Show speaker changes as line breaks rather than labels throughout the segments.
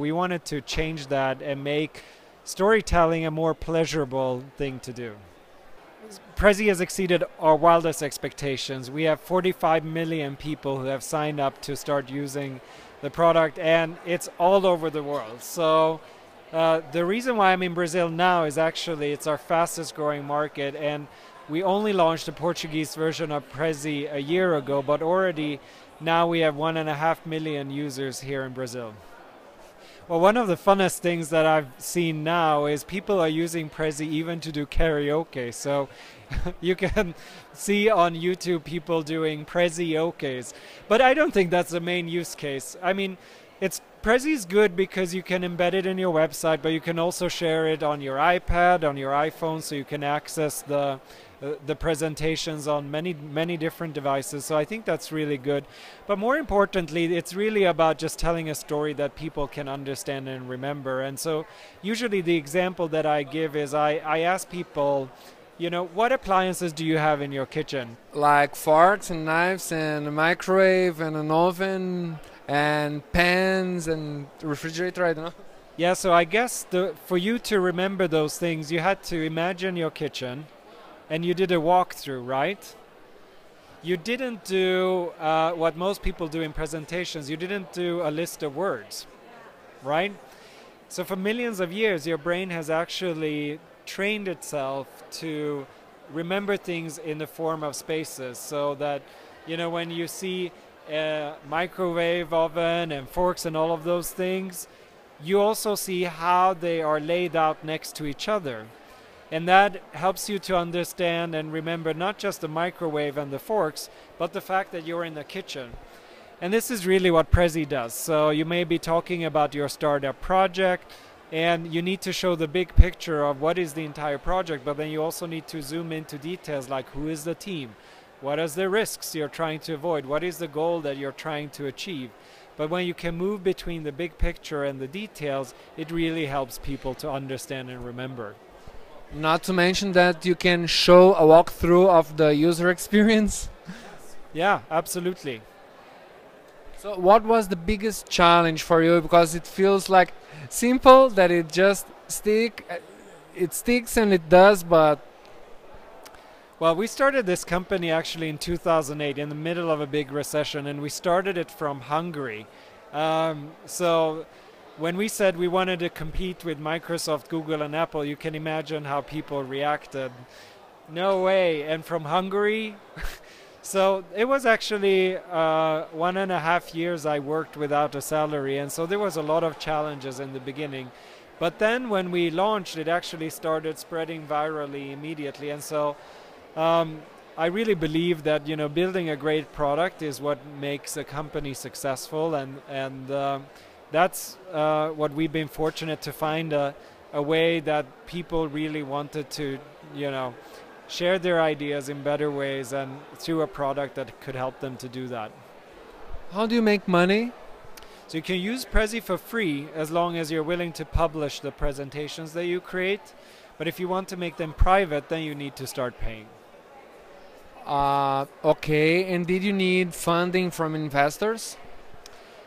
we wanted to change that and make storytelling a more pleasurable thing to do. Prezi has exceeded our wildest expectations. We have 45 million people who have signed up to start using the product, and it's all over the world. So the reason why I'm in Brazil now is actually it's our fastest growing market, and we only launched the Portuguese version of Prezi a year ago, but already now we have 1.5 million users here in Brazil. Well, one of the funnest things that I've seen now is people are using Prezi even to do karaoke. So you can see on YouTube people doing Prezi-okes. But I don't think that's the main use case. I mean, Prezi is good because you can embed it in your website, but you can also share it on your iPad, on your iPhone, so you can access the presentations on many different devices. So I think that's really good. But more importantly, it's really about just telling a story that people can understand and remember. And so usually the example that I give is I ask people, you know, what appliances do you have in your kitchen?
Like forks and knives and a microwave and an oven and pans and refrigerator, I don't know.
Yeah, so I guess for you to remember those things, you had to imagine your kitchen and you did a walkthrough, right? You didn't do what most people do in presentations. You didn't do a list of words, right? So for millions of years, your brain has actually trained itself to remember things in the form of spaces, so that, you know, when you see a microwave oven and forks and all of those things, you also see how they are laid out next to each other. And that helps you to understand and remember not just the microwave and the forks, but the fact that you're in the kitchen. And this is really what Prezi does. So you may be talking about your startup project, and you need to show the big picture of what is the entire project, but then you also need to zoom into details like who is the team, what are the risks you're trying to avoid, what is the goal that you're trying to achieve. But when you can move between the big picture and the details, it really helps people to understand and remember.
Not to mention that you can show a walkthrough of the user experience.
Yeah, absolutely.
So what was the biggest challenge for you? Because it feels like simple, that it just sticks and it does, but...
Well, we started this company actually in 2008 in the middle of a big recession, and we started it from Hungary. So when we said we wanted to compete with Microsoft, Google, and Apple, you can imagine how people reacted. No way. And from Hungary? So it was actually 1.5 years I worked without a salary, and so there was a lot of challenges in the beginning. But then when we launched, it actually started spreading virally immediately. And so I really believe that, you know, building a great product is what makes a company successful, and that's what we've been fortunate to find a way that people really wanted to, you know, share their ideas in better ways and through a product that could help them to do that.
How do you make money?
So you can use Prezi for free as long as you're willing to publish the presentations that you create. But if you want to make them private, then you need to start paying.
Okay, and did you need funding from investors?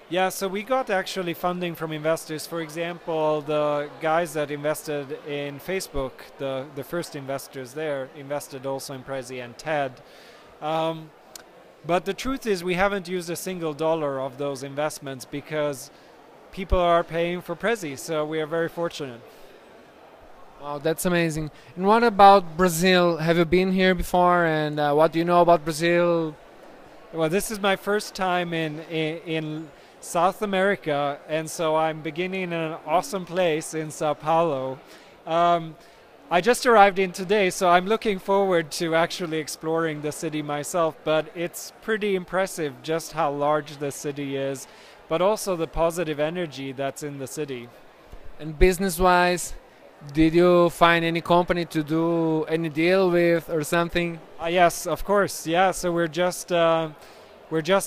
Yeah, so we got actually funding from investors. For example, the guys that invested in Facebook, the first investors there, invested also in Prezi and TED. But the truth is we haven't used a single dollar of those investments because people are paying for Prezi, so we are very fortunate.
Wow, that's amazing. And what about Brazil? Have you been here before, and what do you know about Brazil?
Well, this is my first time in South America, and so I'm beginning in an awesome place in Sao Paulo. I just arrived in today, so I'm looking forward to actually exploring the city myself, but it's pretty impressive just how large the city is, but also the positive energy that's in the city.
And business-wise, did you find any company to do any deal with or something?
Yes, of course. Yeah, so we're just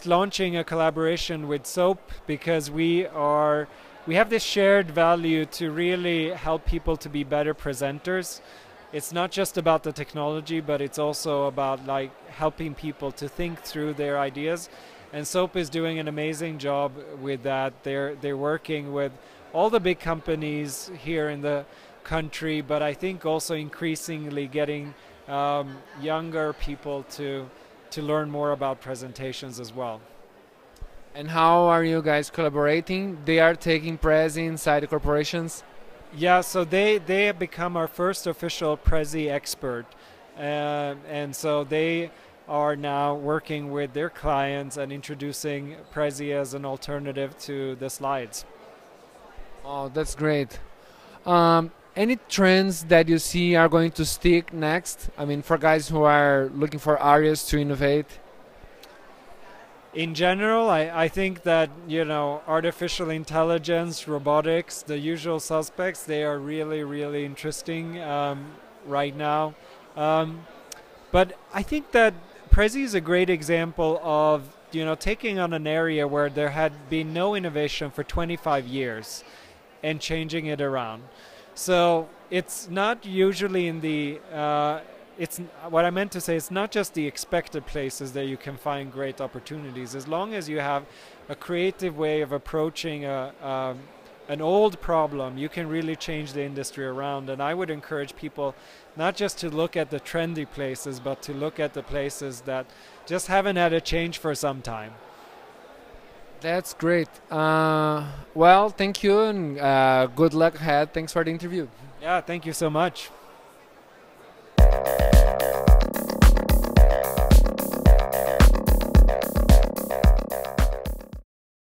launching a collaboration with Soap because we have this shared value to really help people to be better presenters. It's not just about the technology, but it's also about like helping people to think through their ideas. And Soap is doing an amazing job with that. They're working with all the big companies here in the country, but I think also increasingly getting younger people to learn more about presentations as well.
And how are you guys collaborating? They are taking Prezi inside the corporations?
Yeah, so they have become our first official Prezi expert, and so they are now working with their clients and introducing Prezi as an alternative to the slides.
Oh, that's great. Any trends that you see are going to stick next? I mean, for guys who are looking for areas to innovate.
In general, I think that, you know, artificial intelligence, robotics, the usual suspects, they are really, really interesting right now. But I think that Prezi is a great example of, you know, taking on an area where there had been no innovation for 25 years and changing it around. So it's not usually in the it's what I meant to say. It's not just the expected places that you can find great opportunities. As long as you have a creative way of approaching an old problem, you can really change the industry around. And I would encourage people not just to look at the trendy places, but to look at the places that just haven't had a change for some time.
That's great. Well, thank you and good luck ahead. Thanks for the interview.
Yeah, thank you so much.